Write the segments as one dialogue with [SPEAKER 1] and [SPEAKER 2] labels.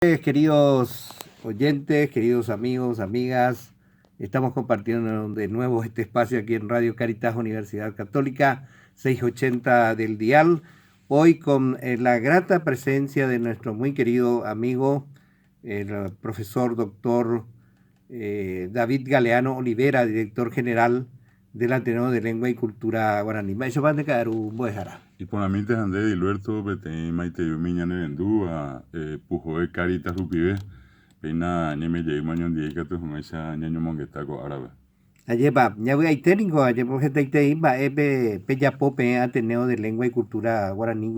[SPEAKER 1] Queridos oyentes, queridos amigos, amigas, estamos compartiendo de nuevo este espacio aquí en Radio Caritas Universidad Católica 680 del Dial, hoy con la grata presencia de nuestro muy querido amigo, el profesor doctor David Galeano Olivera, director general del Ateneo de Lengua y Cultura Guaraní. Eso va a quedar un bojara.
[SPEAKER 2] Y por mí te andé de Alberto, bete maite yo miña nerendúa, pujo de Caritas Rupibe, peina ñeme llegué mañón dieka tu humecha ñaño monguetaco árabe.
[SPEAKER 1] Ayer va, ya voy a técnico, ayer por gente va, pe ya pope Ateneo de Lengua y Cultura Guaraní,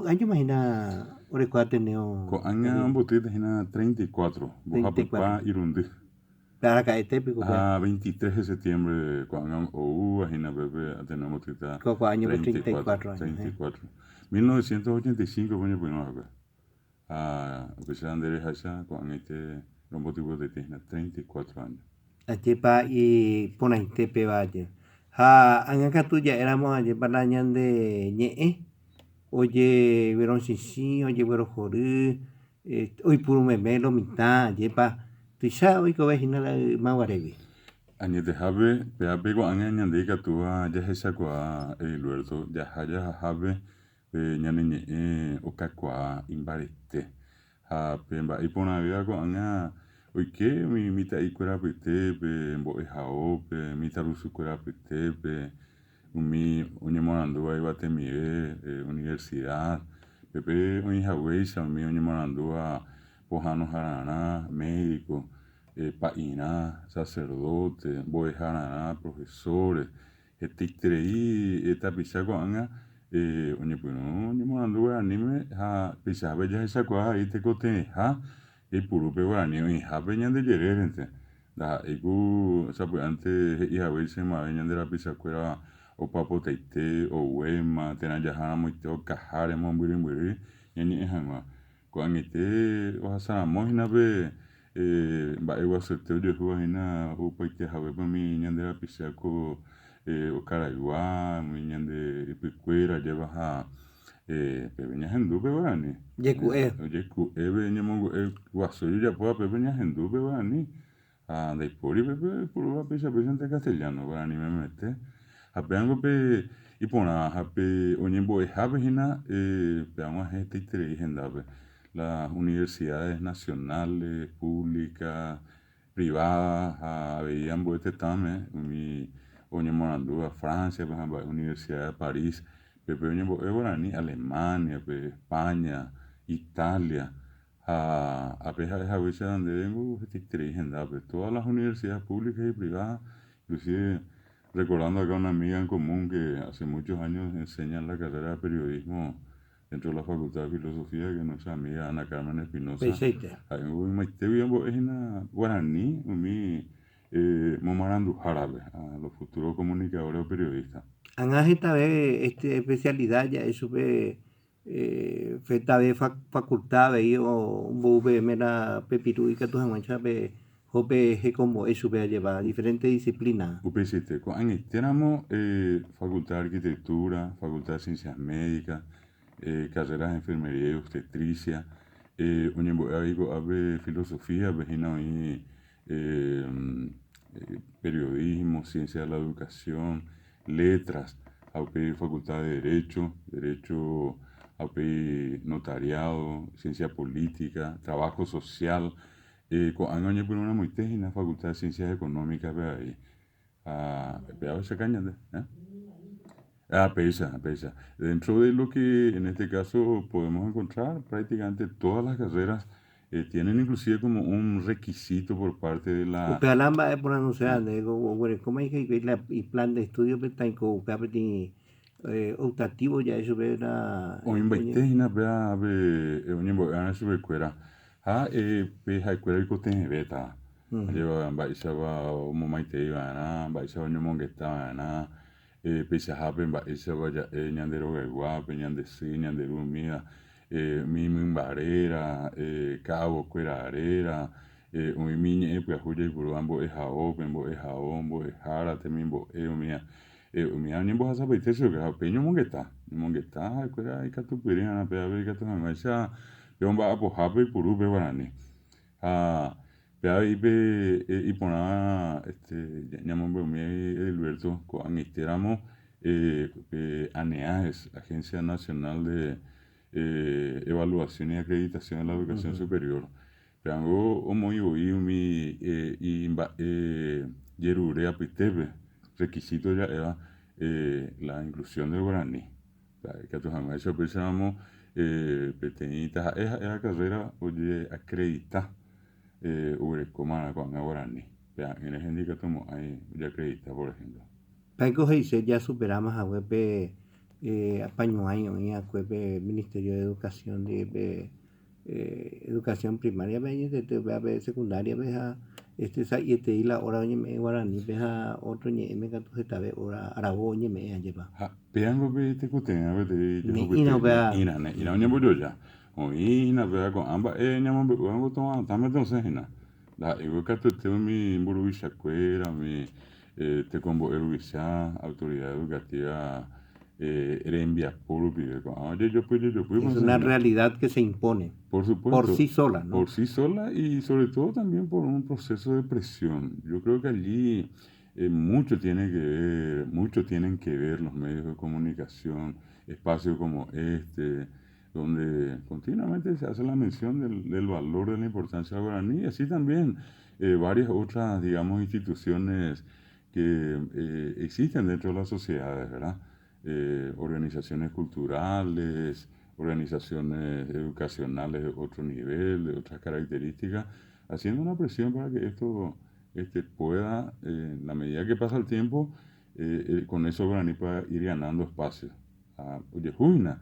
[SPEAKER 1] año imagina, oreco Ateneo.
[SPEAKER 2] Con aña un bote de 34, boja
[SPEAKER 1] 34.
[SPEAKER 2] papá irundi.
[SPEAKER 1] Para acá, pico,
[SPEAKER 2] A 23 de septiembre, cuando ajina bebé Ateneo motita.
[SPEAKER 1] Coco año 34 años.
[SPEAKER 2] 34. 1985, coño, pues no acá. A pesar de derecha, con este, los motivos de 34 años.
[SPEAKER 1] Achepa y pon ahí tepe vaya. Ha, acá tuya éramos ayer para de ñe. Oye, vieron sí, oye, vieron jorí. Hoy puro memelo, mitad, ayepa. Tú sabes, hoy que ves la maguarevi.
[SPEAKER 2] Añete habe, peape con aña ñande catua, ya esa qua Alberto, ya haya habe, ñane ñe, okakua, imbarete. Ha, pemba, y pona vida con aña, oike, mi mita ikuera pete, pe, mbo ejao, pe, mita rusu kuera pete, pe, mi, oñe morandua, iba te mi, universidad, pepe, oñe jaweisa, mi, oñe morandua, pojano jarana, médico, paina, sacerdote, boejarana, profesores, etiktrei, tapichaco anga, oñe puno, oñe morando guarani, ha, pichabe ya esa cosa ahí te cote, ha, purupe guarani, y ha peñan de yerente, da, egu, sa pues antes, y a veces ma veñan de la pichacuera, o papo teite, o huema, tenan ya jana muy teo, cajare, monbiri, ñani ejama, cuando este, o sea, mojina be, mba'e sorteo jehuahína opaite havépa mi ñande rapichako okaraygua, mi ñande ipykuéra ajéva ha pépe ñahendúpe guarani. Ojeku'éve ñemongu'e guasu ojajapóva pépe ñahendúpe guarani. Ndaipóri pépe puru vapichape castellano guarani memete. Hapeángope iporã hape oñembo'ehápehína peãgua hetaiterei hendápe. Las universidades nacionales, públicas, privadas, veían este tame, mi oñe morandúa, Francia, por ejemplo, Universidad de París, pepe oñe guaraní, Alemania, España, Italia, a pesar de esa donde vengo, todas las universidades públicas y privadas, inclusive recordando acá una amiga en común que hace muchos años enseña en la carrera de periodismo dentro de la Facultad de Filosofía, que nuestra amiga Ana Carmen Espinosa. Hay un maestro en guaraní, momarandu árabe, a los futuros comunicadores o periodistas.
[SPEAKER 1] Anga esta vez especialidad ya eso ve esta vez facultad ve o un bube mera pepiru y que tu mancha ve jope je como eso ve llevar diferentes disciplinas.
[SPEAKER 2] UPCT, tenemos Facultad de Arquitectura, Facultad de Ciencias Médicas, carreras de enfermería y obstetricia, filosofía, periodismo, ciencia de la educación, letras, facultad de derecho, notariado, ciencia política, trabajo social, con años por una muy técnica, facultad de ciencias económicas, ve ahí. Esa caña, pesa. Dentro de lo que en este caso podemos encontrar, prácticamente todas las carreras tienen inclusive como un requisito por parte de la...
[SPEAKER 1] Upalamba es por anunciar, ¿cómo hay que ver el plan de estudio británico, optativo ya eso era...
[SPEAKER 2] O invaitehina vea oñembo'e'arã chupekuéra ha ha'ekuéra oikotevẽta ajéva mba'éichapa omomaiteiva'erã, mba'éichapa oñomongetava'erã, peichahápe mba'éichapa ja'e ñande rogaiguápe, ñande sy, ñande ru mi mymbaréra, ka'avokuérarera, oĩmi ñe'ẽ pyahu jaipurúva mbo'ehaópe, mbo'ehára temimbo'e umi oñembohasapaite chupe ha upe ñomongeta ha'ekuéra ikatupyry ha'eñapévape ikatu hag̃uáicha Peomba apo hape puru pe guarani. Pea ipe y ponaba llamamos Alberto con ANEAES, Agencia Nacional de Evaluación y Acreditación de la Educación Superior. Peango omo y mi yerure apitepe requisito ya era la inclusión del guaraní. Que tu jamás eso pensamos petenita esa carrera oye acredita Urecomana con guaraní. En el indica tomo ahí ya acredita, por ejemplo.
[SPEAKER 1] Paiko dice ya superamos a web apaño año y a web Ministerio de Educación de educación primaria ve secundaria ve a y la hora oye me guaraní ve a otro ñe me gato se tabe hora arabo ñe me lleva
[SPEAKER 2] peango ve te cutenga ve te
[SPEAKER 1] ina vea
[SPEAKER 2] ina oñe boyo ya o ina vea con amba ñamo be wango toma tame entonces ina la ego cato te mi buruisha cuera mi te combo eruisha autoridad educativa envía puro pide yo
[SPEAKER 1] es una realidad que se impone
[SPEAKER 2] por supuesto
[SPEAKER 1] por sí sola, ¿no?
[SPEAKER 2] Por sí sola y sobre todo también por un proceso de presión. Yo creo que allí mucho tienen que ver los medios de comunicación, espacios como este, donde continuamente se hace la mención del valor de la importancia del guaraní, y así también varias otras, digamos, instituciones que existen dentro de las sociedades, ¿verdad? Organizaciones culturales, organizaciones educacionales de otro nivel, de otras características, haciendo una presión para que esto pueda, en la medida que pasa el tiempo, con eso guaraní pueda ir ganando espacio. Oye, juina,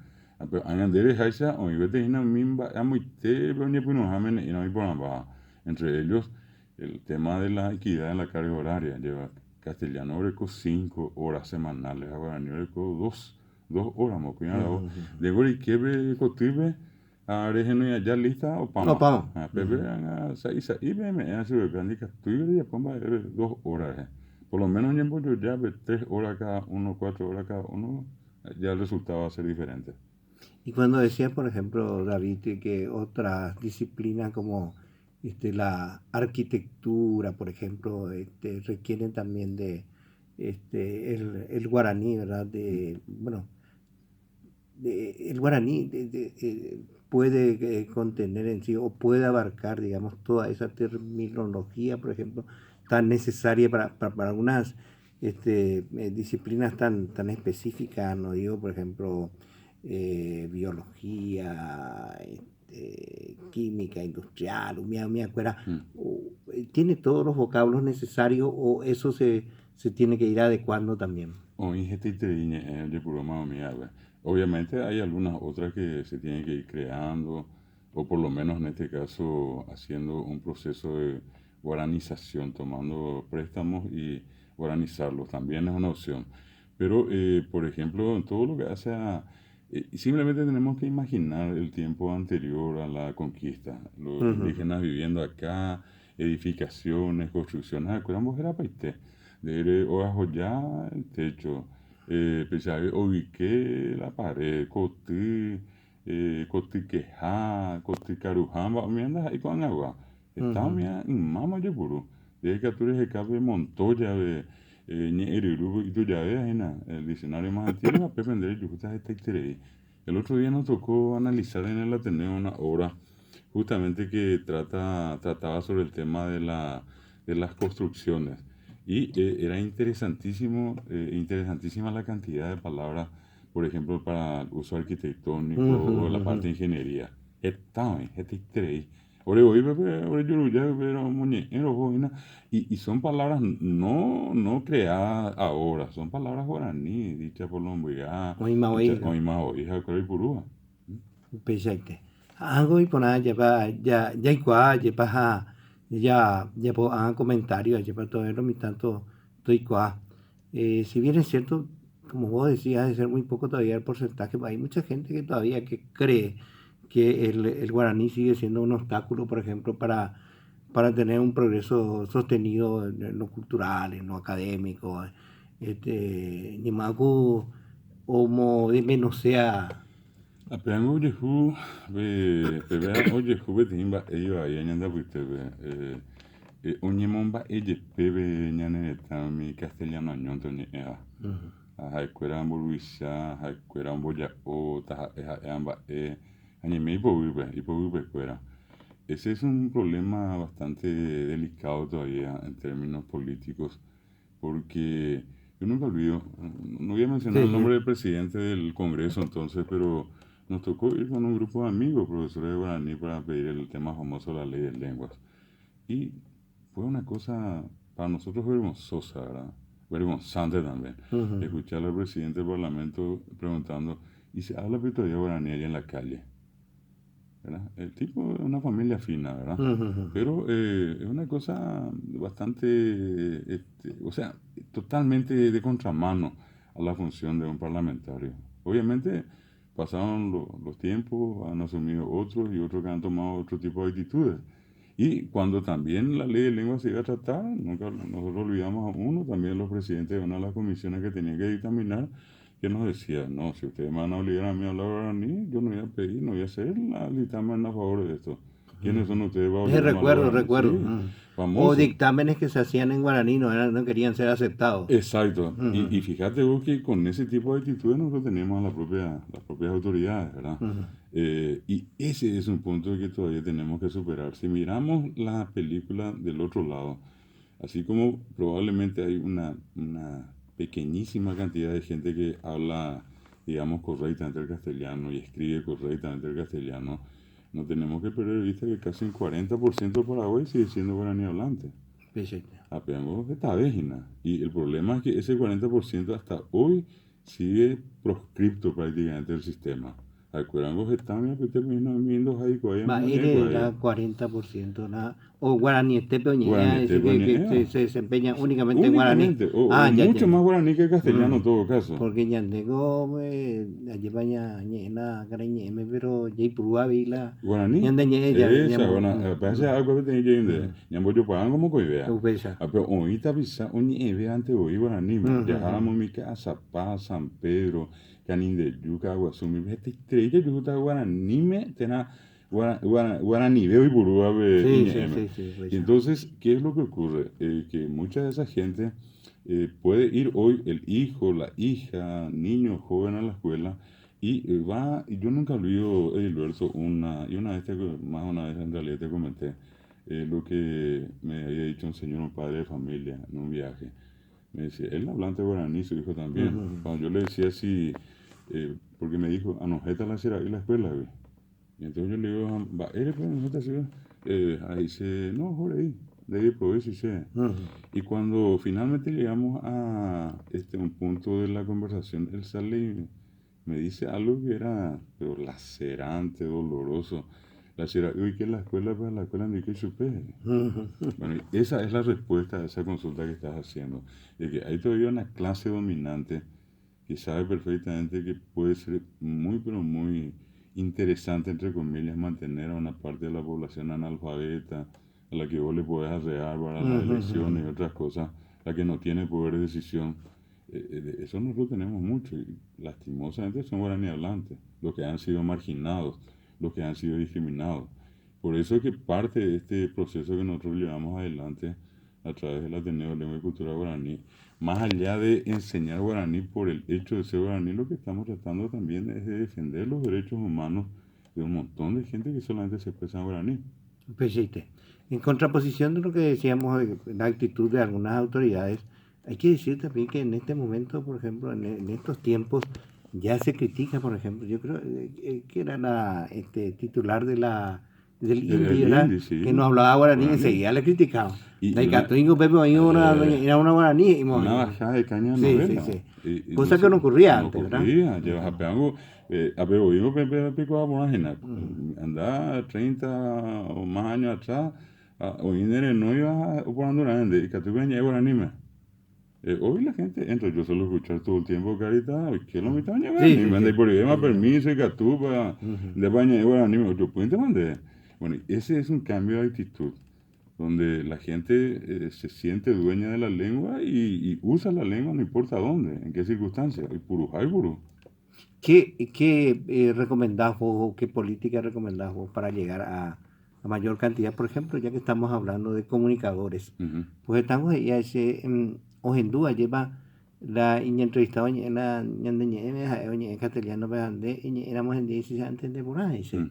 [SPEAKER 2] entre ellos el tema de la equidad en la carga horaria. Lleva castellano oreco 5 horas semanales, a guaraní oreco 2 horas, mo cuidado. De gori quebe cotibe a regeno ya lista o pama. Pepe a saisa y me hace organica tuibe ya pamba 2 horas. Por lo menos yo ya ve 3 horas cada uno, 4 horas cada uno, ya el resultado va a ser diferente.
[SPEAKER 1] Y cuando decía, por ejemplo, David, que otras disciplinas como la arquitectura, por ejemplo, requieren también de el guaraní, ¿verdad? El guaraní puede contener en sí o puede abarcar, digamos, toda esa terminología, por ejemplo, tan necesaria para algunas disciplinas tan específicas, no digo, por ejemplo, biología, química industrial, tiene todos los vocablos necesarios o eso se tiene que ir adecuando también.
[SPEAKER 2] Obviamente hay algunas otras que se tienen que ir creando, o por lo menos en este caso haciendo un proceso de guaranización, tomando préstamos y guaranizarlos, también es una opción. Pero, por ejemplo, en todo lo que hace a... simplemente tenemos que imaginar el tiempo anterior a la conquista, los indígenas viviendo acá, edificaciones, construcciones, acuérdense era paité, de hojas ya el techo, pensaba, ubiqué la pared, cotí queja, cotí carujamba, me andas ahí con agua, estaba mía en mama yo puro, de que tú eres el cabe Montoya de el diccionario más antiguo, el otro día nos tocó analizar en el Ateneo una obra justamente que trataba sobre el tema de las construcciones y era interesantísima la cantidad de palabras, por ejemplo, para el uso arquitectónico o la parte de ingeniería. Y son palabras no creadas ahora, son palabras guaraní, dichas por Lombia, hija Coripurúa.
[SPEAKER 1] Perfecto. Algo y poner ya igual, ya por comentarios, ya para todo eso, mi tanto, estoy igual. Si bien es cierto, como vos decías, de ser muy poco todavía el porcentaje, hay mucha gente que todavía cree que el guaraní sigue siendo un obstáculo, por ejemplo, para tener un progreso sostenido en lo cultural, en lo académico. Ni más como de menos sea
[SPEAKER 2] Apenas oye, oye, timba, ellos ahí en anda, pues, uñemomba, ella, bebe, ñane, mi castellano, añón, toñe, escuela Luisa, escuela Boya, o, taja, amba, añeme, y por escuela. Ese es un problema bastante delicado todavía en términos políticos, porque yo nunca olvido, no voy a mencionar
[SPEAKER 1] Sí,
[SPEAKER 2] el
[SPEAKER 1] sí.
[SPEAKER 2] nombre del presidente del Congreso entonces, pero nos tocó ir con un grupo de amigos, profesores de guaraní, para pedir el tema famoso de la ley de lenguas. Y fue una cosa para nosotros vergonzosa, ¿verdad? Vergonzante también.
[SPEAKER 1] Ujú,
[SPEAKER 2] Escuchar al presidente del Parlamento preguntando, ¿y se habla todavía guaraní allá en la calle? ¿Verdad? El tipo es una familia fina, ¿verdad?
[SPEAKER 1] ujú, ujú.
[SPEAKER 2] Pero es una cosa bastante, o sea, totalmente de contramano a la función de un parlamentario. Obviamente pasaron los tiempos, han asumido otros y otros que han tomado otro tipo de actitudes. Y cuando también la ley de lengua se iba a tratar, nunca nosotros olvidamos a uno, también los presidentes de una de las comisiones que tenían que dictaminar, que nos decía, no, si ustedes me van a obligar a mí a hablar guaraní, yo no voy a pedir, no voy a hacer la dictamen a favor de esto. ¿Quiénes son ustedes para obligarme a hablar
[SPEAKER 1] Recuerdo,
[SPEAKER 2] guaraní?
[SPEAKER 1] recuerdo.
[SPEAKER 2] Sí,
[SPEAKER 1] Ujú. O
[SPEAKER 2] famoso.
[SPEAKER 1] dictámenes que se hacían en guaraní no querían ser aceptados.
[SPEAKER 2] Exacto. Y
[SPEAKER 1] Ujú,
[SPEAKER 2] fíjate vos que con ese tipo de actitudes nosotros tenemos a las propias autoridades, ¿verdad?
[SPEAKER 1] ujú.
[SPEAKER 2] Y ese es un punto que todavía tenemos que superar. Si miramos la película del otro lado, así como probablemente hay una pequeñísima cantidad de gente que habla, digamos, correctamente el castellano y escribe correctamente el castellano, no tenemos que perder de vista que casi un 40% de Paraguay sigue siendo guaraní hablante.
[SPEAKER 1] Sí, sí.
[SPEAKER 2] Apenas esta vejina. Y el problema es que ese 40% hasta hoy sigue proscripto prácticamente el sistema. Acuérdense que están que terminan viendo ahí,
[SPEAKER 1] Va, eres la 40%, o guaraní, este peña,
[SPEAKER 2] guaraní, te
[SPEAKER 1] ese
[SPEAKER 2] ponen,
[SPEAKER 1] que se desempeña únicamente en guaraní.
[SPEAKER 2] únicamente, o
[SPEAKER 1] Ah, ya, ya,
[SPEAKER 2] mucho
[SPEAKER 1] ya.
[SPEAKER 2] más guaraní que castellano
[SPEAKER 1] Mm.
[SPEAKER 2] en todo caso.
[SPEAKER 1] Porque ya tengo, allí vaya, ñena, cariñeme, pero ya y prueba vila,
[SPEAKER 2] Guaraní,
[SPEAKER 1] ya de ñe, ya,
[SPEAKER 2] esa, bueno, parece algo que tenía que ir de,
[SPEAKER 1] mm.
[SPEAKER 2] ñambo yo pagan como coidea.
[SPEAKER 1] Upesa.
[SPEAKER 2] Pero ahorita pisa, oye, ve ante hoy guaraní,
[SPEAKER 1] Mm,
[SPEAKER 2] viajábamos mi casa, Paz, San Pedro, Canín de Yuca, Guasumi, esta estrella, yo gusta guaraní, me, tena, guaraní, veo y burúa,
[SPEAKER 1] sí, sí,
[SPEAKER 2] iñeme.
[SPEAKER 1] sí, sí,
[SPEAKER 2] Y
[SPEAKER 1] upesa.
[SPEAKER 2] entonces, ¿qué es lo que ocurre? Que mucha de esa gente puede ir hoy, el hijo, la hija, niño, joven a la escuela, y yo nunca olvido, Edilberto, y una vez, más una vez en realidad te comenté, lo que me había dicho un señor, un padre de familia, en un viaje. Me decía, él hablante guaraní, su hijo también.
[SPEAKER 1] Mm,
[SPEAKER 2] Cuando yo le decía así, porque me dijo, anojeta la será y la escuela, güey. Y entonces yo le digo, va, eres pues, anojeta será. Ahí dice, no, Jorge, ahí, de ahí pues, sí sé.
[SPEAKER 1] mm.
[SPEAKER 2] Y cuando finalmente llegamos a un punto de la conversación, él sale y me dice algo que era pero lacerante, doloroso. Lacerante, uy, que la escuela, pues la escuela ni que supe.
[SPEAKER 1] Mm,
[SPEAKER 2] Bueno, y esa es la respuesta a esa consulta que estás haciendo. De que hay todavía una clase dominante que sabe perfectamente que puede ser muy, pero muy interesante, entre comillas, mantener a una parte de la población analfabeta, a la que vos le podés arrear para las elecciones y otras cosas, la que no tiene poder de decisión. De eso nosotros tenemos mucho y lastimosamente son guaraní hablantes, los que han sido marginados, los que han sido discriminados. Por eso es que parte de este proceso que nosotros llevamos adelante a través del Ateneo de Lengua y Cultura Guaraní, más allá de enseñar guaraní por el hecho de ser guaraní, lo que estamos tratando también es de defender los derechos humanos de un montón de gente que solamente se expresa en guaraní.
[SPEAKER 1] Pues sí, en contraposición de lo que decíamos de la actitud de algunas autoridades, hay que decir también que en este momento, por ejemplo, en estos tiempos, ya se critica, por ejemplo, yo creo que era la titular del INDI,
[SPEAKER 2] El
[SPEAKER 1] ¿verdad?
[SPEAKER 2] índice,
[SPEAKER 1] Que no
[SPEAKER 2] sí,
[SPEAKER 1] hablaba guaraní,
[SPEAKER 2] guaraní.
[SPEAKER 1] enseguida le criticaban.
[SPEAKER 2] Y
[SPEAKER 1] De Catuingo Pepe
[SPEAKER 2] eh,
[SPEAKER 1] era una guaraní.
[SPEAKER 2] una bajada de caña de
[SPEAKER 1] Sí, sí,
[SPEAKER 2] novela.
[SPEAKER 1] sí.
[SPEAKER 2] Y no,
[SPEAKER 1] Cosa que no ocurría
[SPEAKER 2] no
[SPEAKER 1] antes, ¿verdad?
[SPEAKER 2] ocurría. Llevas a peango, a pero yo me pico a una
[SPEAKER 1] Ujú.
[SPEAKER 2] andaba 30 o más años atrás, hoy en día no iba por Andorra, y que tú venías por anime. Hoy la gente entra, yo suelo escuchar todo el tiempo carita, que lo mitad de
[SPEAKER 1] Sí, sí,
[SPEAKER 2] anime, anda y
[SPEAKER 1] sí.
[SPEAKER 2] por ahí
[SPEAKER 1] Sí,
[SPEAKER 2] más
[SPEAKER 1] sí.
[SPEAKER 2] permiso y que tú para
[SPEAKER 1] Ujú.
[SPEAKER 2] de bañar por anime, otro puente mande. Bueno, ese es un cambio de actitud donde la gente se siente dueña de la lengua y usa la lengua no importa dónde, en qué circunstancia, y purujá y purú.
[SPEAKER 1] ¿Qué recomendás vos o qué política recomendás vos para llegar a mayor cantidad? Por ejemplo, ya que estamos hablando de comunicadores,
[SPEAKER 2] Ujú.
[SPEAKER 1] pues estamos ahí a ese, hoy en día lleva la entrevistado en la en castellano, pero ande, éramos en 10 y entender por ahí,
[SPEAKER 2] Mm,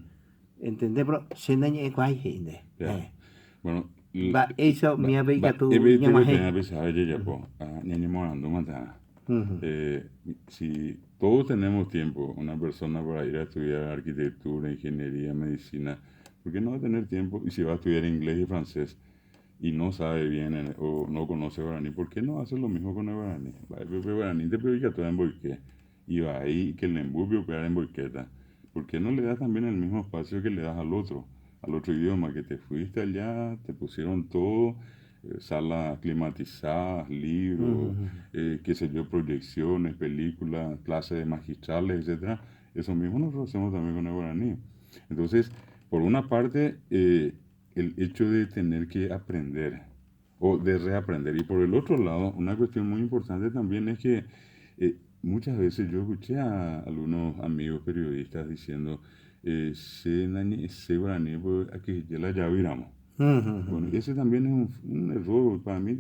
[SPEAKER 1] entender, pero se nañe cuál gente,
[SPEAKER 2] ya. Bueno,
[SPEAKER 1] va eso, mi
[SPEAKER 2] ba
[SPEAKER 1] amiga tu,
[SPEAKER 2] ebe te que
[SPEAKER 1] ñamaje.
[SPEAKER 2] tenga pensado ya po, ñañe morando mata.
[SPEAKER 1] Ujú.
[SPEAKER 2] Si todos tenemos tiempo, una persona para ir a estudiar arquitectura, ingeniería, medicina, ¿por qué no va a tener tiempo? Y si va a estudiar inglés y francés y no sabe bien o no conoce guaraní, ¿por qué no hace lo mismo con el guaraní? Va a ver guaraní te predica todo en boiqué y va ahí que el embubio operar en boiqueta. ¿Por qué no le das también el mismo espacio que le das al otro idioma, que te fuiste allá, te pusieron todo, salas climatizadas, libros,
[SPEAKER 1] Ujú.
[SPEAKER 2] qué sé yo, proyecciones, películas, clases magistrales, etcétera? Eso mismo nosotros hacemos también con el guaraní. Entonces, por una parte, el hecho de tener que aprender o de reaprender. Y por el otro lado, una cuestión muy importante también es que muchas veces yo escuché a algunos amigos periodistas diciendo, se guaraní, pues, aquí ya la ya viramos.
[SPEAKER 1] Ujú.
[SPEAKER 2] Bueno,
[SPEAKER 1] Ujú.
[SPEAKER 2] ese también es un error para mí,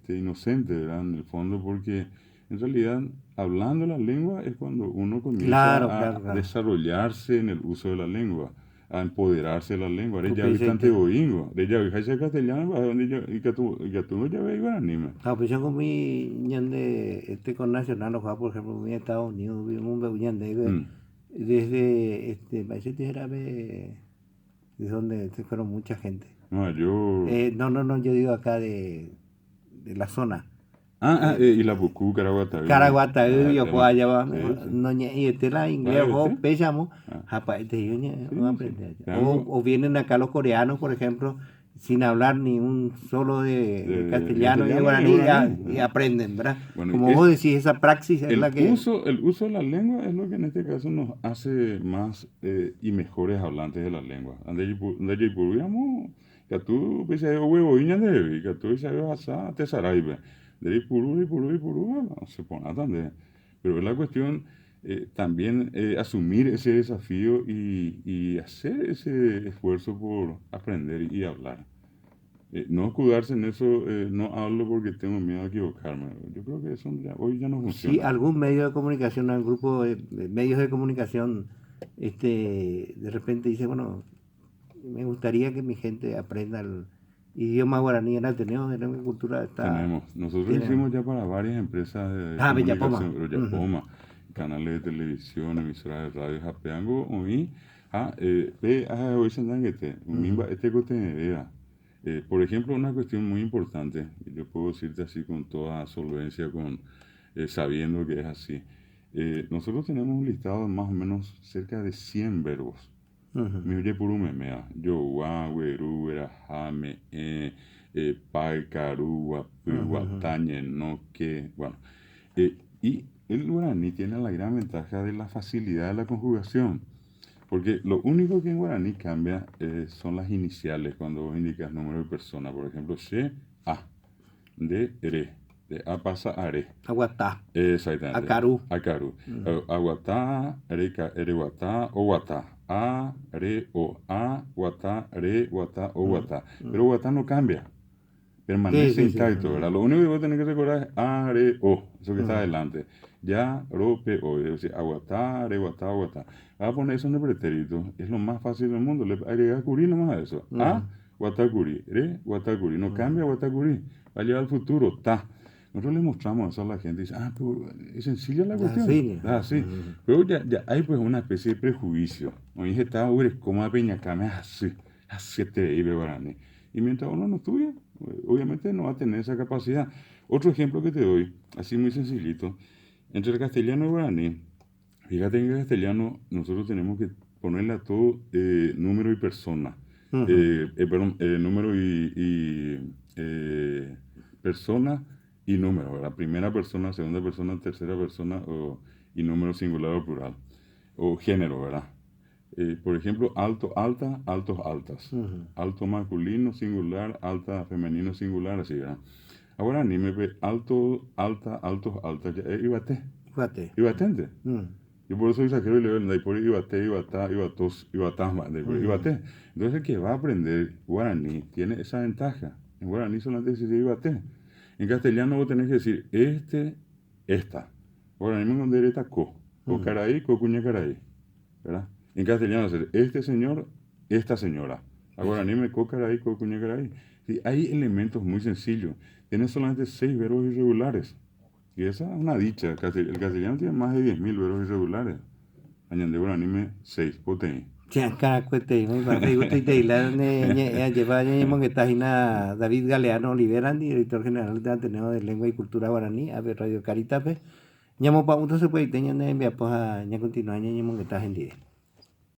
[SPEAKER 2] inocente, ¿verdad? En el fondo, porque en realidad hablando la lengua es cuando uno
[SPEAKER 1] Claro,
[SPEAKER 2] comienza
[SPEAKER 1] claro,
[SPEAKER 2] a
[SPEAKER 1] claro.
[SPEAKER 2] desarrollarse en el uso de la lengua, a empoderarse de la lengua. Ahora ya
[SPEAKER 1] Porque se
[SPEAKER 2] bastante
[SPEAKER 1] entiende.
[SPEAKER 2] boingo, de ya viajarse castellano, para donde yo, y que tú no ya ves guaraní.
[SPEAKER 1] Ah, pues yo con mi ñande, con Nacional, ojalá, por ejemplo, en Estados Unidos, vimos un bebé ñande,
[SPEAKER 2] Mm,
[SPEAKER 1] desde, parece que era de donde se fueron mucha gente.
[SPEAKER 2] no, yo...
[SPEAKER 1] No, yo digo acá de la zona.
[SPEAKER 2] Y la bucú, Caraguatá,
[SPEAKER 1] Caraguata,
[SPEAKER 2] ah,
[SPEAKER 1] yo
[SPEAKER 2] tema.
[SPEAKER 1] puedo llevar,
[SPEAKER 2] Sí, sí.
[SPEAKER 1] no, y la inglés,
[SPEAKER 2] ¿Vale,
[SPEAKER 1] o
[SPEAKER 2] este?
[SPEAKER 1] pésamo,
[SPEAKER 2] Ah,
[SPEAKER 1] japa, yo no
[SPEAKER 2] sí, sí.
[SPEAKER 1] aprendí allá.
[SPEAKER 2] Tengo
[SPEAKER 1] O vienen acá los coreanos, por ejemplo, sin hablar ni un solo de
[SPEAKER 2] de
[SPEAKER 1] castellano y de
[SPEAKER 2] castellano y de
[SPEAKER 1] guaraní,
[SPEAKER 2] guaraní.
[SPEAKER 1] y
[SPEAKER 2] Ajá.
[SPEAKER 1] aprenden, ¿verdad?
[SPEAKER 2] Bueno,
[SPEAKER 1] Como vos decís, esa praxis es la que...
[SPEAKER 2] el uso de la lengua es lo que en este caso nos hace más y mejores hablantes de la lengua. Ande puruíamos, que tú pese a huevo iña de que tú pese a asa te saraibe. De puru, no se pone tan. Pero es la cuestión también asumir ese desafío y hacer ese esfuerzo por aprender y hablar. No escudarse en eso, no hablo porque tengo miedo a equivocarme. Yo creo que eso hoy ya no
[SPEAKER 1] Si
[SPEAKER 2] funciona.
[SPEAKER 1] algún medio de comunicación, algún grupo de medios de comunicación, de repente dice, bueno, me gustaría que mi gente aprenda el idioma guaraní en Ateneo, de la cultura está,
[SPEAKER 2] Tenemos, nosotros
[SPEAKER 1] tiene,
[SPEAKER 2] hicimos ya para varias empresas de
[SPEAKER 1] Bellapoma.
[SPEAKER 2] comunicación, pero ya
[SPEAKER 1] Ujú.
[SPEAKER 2] poma, canales de televisión, emisoras de radio, japeango, oí, hoy se andan un
[SPEAKER 1] Ujú.
[SPEAKER 2] mimba, cotenedera. Por ejemplo, una cuestión muy importante, y yo puedo decirte así con toda solvencia, sabiendo que es así. Nosotros tenemos un listado de más o menos cerca de 100 verbos.
[SPEAKER 1] Ujú.
[SPEAKER 2] Mi oye puru me mea. Yo, wa, weru, era, jame, pai, caru, guapu,
[SPEAKER 1] Ujú. Ujú.
[SPEAKER 2] guatañe, no, que. Bueno, y el guaraní tiene la gran ventaja de la facilidad de la conjugación. Porque lo único que en guaraní cambia son las iniciales cuando vos indicas número de persona. Por ejemplo, she, a, de, re. De a pasa a re.
[SPEAKER 1] Aguatá,
[SPEAKER 2] Exactamente.
[SPEAKER 1] Acarú.
[SPEAKER 2] Akaru.
[SPEAKER 1] Ujú.
[SPEAKER 2] Aguatá, ere guatá, o guatá. A, re, o. A, guatá, re, guatá, o
[SPEAKER 1] Ujú.
[SPEAKER 2] guatá. Pero
[SPEAKER 1] Ujú.
[SPEAKER 2] guatá no cambia.
[SPEAKER 1] Sí,
[SPEAKER 2] Permanece
[SPEAKER 1] sí, sí.
[SPEAKER 2] intacto, ¿verdad? Lo único que vos tenés que recordar es A, re, o. Eso que está
[SPEAKER 1] Ujú.
[SPEAKER 2] adelante. Ya, ro, pe, o. Es decir, aguatá, re, guatá, guatá. Vas a poner eso en el pretérito. Es lo más fácil del mundo. Le agregas curí nomás a eso.
[SPEAKER 1] Ujú.
[SPEAKER 2] A, guatá, curí. Re, guatá, curí. No cambia guatá, curí. Va a llevar al futuro. Ta. Nosotros le mostramos eso a la gente y dice, pero es sencilla la cuestión.
[SPEAKER 1] Así.
[SPEAKER 2] Ah, sí. Pero ya hay pues una especie de prejuicio. Oye, está, como a peñacame, así, así te ibe guaraní. Y mientras uno no estudia, obviamente no va a tener esa capacidad. Otro ejemplo que te doy, así muy sencillito, entre el castellano y el guaraní, fíjate que en el castellano nosotros tenemos que ponerle a todo número y persona.
[SPEAKER 1] Ujú.
[SPEAKER 2] Perdón, número persona y número, ¿verdad? Primera persona, segunda persona, tercera persona y número singular o plural. O género, ¿verdad? Por ejemplo, alto, alta, altos, altas.
[SPEAKER 1] Ujú.
[SPEAKER 2] Alto masculino, singular, alta femenino, singular, así, ¿verdad? Ahora ni me ve alto, alta, altos, altas, ibate,
[SPEAKER 1] Fíjate.
[SPEAKER 2] ibatente.
[SPEAKER 1] Ujú.
[SPEAKER 2] Yo por eso exagero y le digo, por ibate, ibatá, ibatos, ibatama, ibate. Entonces el que va a aprender guaraní tiene esa ventaja. En guaraní solamente se dice ibate. En castellano vos tenés que decir esta. Guaraní me mandé esta co caraí, co cuña caraí. ¿Verdad? En castellano es este señor, esta señora. A guaraní me co caraí, co cuña caraí. Sí, hay elementos muy sencillos. Tiene solamente 6 verbos irregulares. Y esa es una dicha. El castellano tiene más de 10.000 verbos irregulares. Añade guaraní me 6. Potení.
[SPEAKER 1] Chianca, cuete, muy bajo. Y usted te la lleva que está David Galeano Olivera, director general de Ateneo de Lengua y Cultura Guaraní, a ver Radio Caritape. Llamo para un se puede tener pues a continuar que está en día.